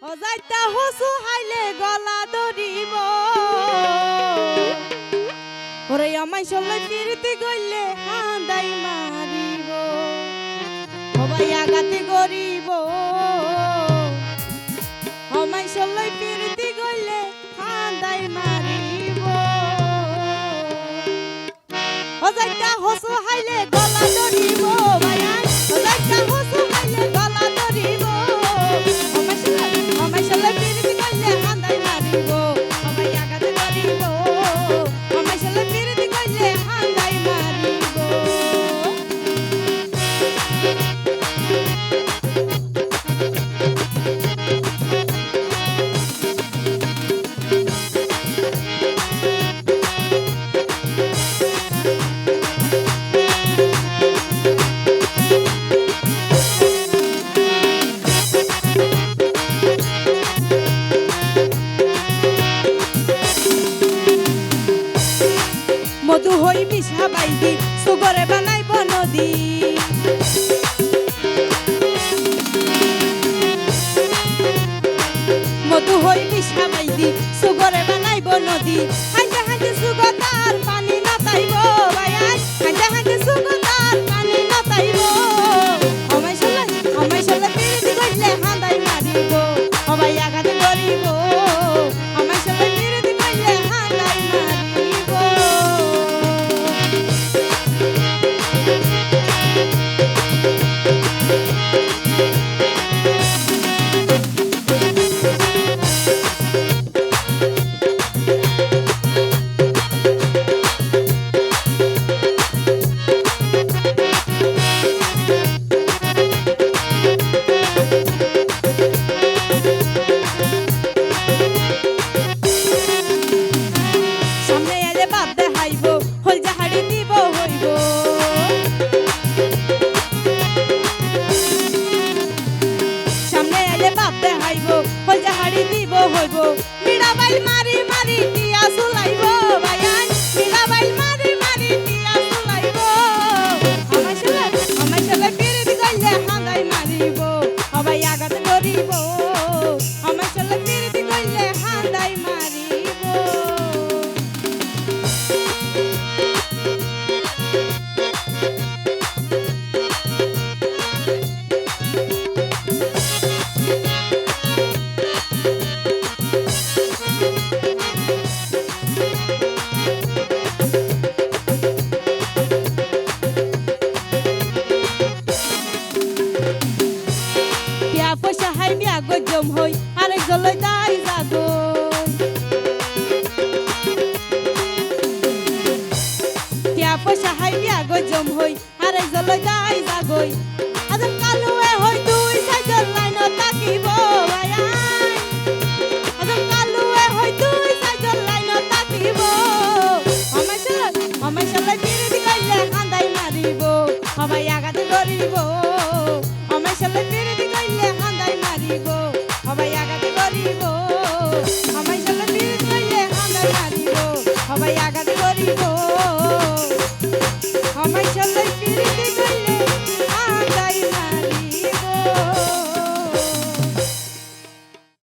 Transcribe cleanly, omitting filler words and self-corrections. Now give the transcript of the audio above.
অজাইতা হসু হাইলে গলা ধরিব ওরে আমায় চলে ফিরতে গইলে হাঁদাই মারিব সবাই আগাতে গরিব আমায় চলে ফিরতে গইলে হাঁদাই মারিব অজাইতা হসু হাইলে গলা ধরিব ভাইয়াই অজাইতা হসু হাইলে গলা ধরিব আমায় চলে ফিরতে গইলে হাঁদাই মারিব সবাই আগাতে গরিব আমায় চলে ফিরতে গইলে হাঁদাই মারিব মধু হই মিশা বাইদি সুগরে বানাইব নদী মধু হই মিশা বাইদি সুগরে বানাইব নদী হাঁটে হাঁটে সুগতার পানি নাতাইব ভাইয়াই হাঁটে হাঁটে সুগতার পানি নাতাইব আমায় চলে ফিরতে গইলে হাঁদাই মারিব সবাই আঘাতে গরিব আমায় চলে ফিরতে গইলে হাঁদাই মারিব মিরাবাইল মারি মারি টিয়া সুলাইব ভাইয়াই মিরাবাইল মারি মারি টিয়া সুলাইব আমায় চলে ফিরতে গইলে হাঁদাই মারিব সবাই আঘাত করিব আমায় চলে ফিরতে গইলে হাঁদাই মারিব পয়সা হাই বিয়া গজম হই আরেক জলই দাই জাগো টিয়া পয়সা হাই বিয়া গজম হই আরেক জলই দাই জাগই আদম কালুয়ে হই তুই সাইজর লাইন তাকিব ভাইয়াই আদম কালুয়ে হই তুই সাইজর লাইন তাকিব আমায় চলে ফিরতে গইলে হাঁদাই মারিব সবাই আঘাতে গরিব আমায় চলে ফিরতে গইলে হাঁদাই মারিব সবাই আঘাতে গরিব আমায় চলে ফিরতে গইলে হাঁদাই মারিব সবাই আঘাতে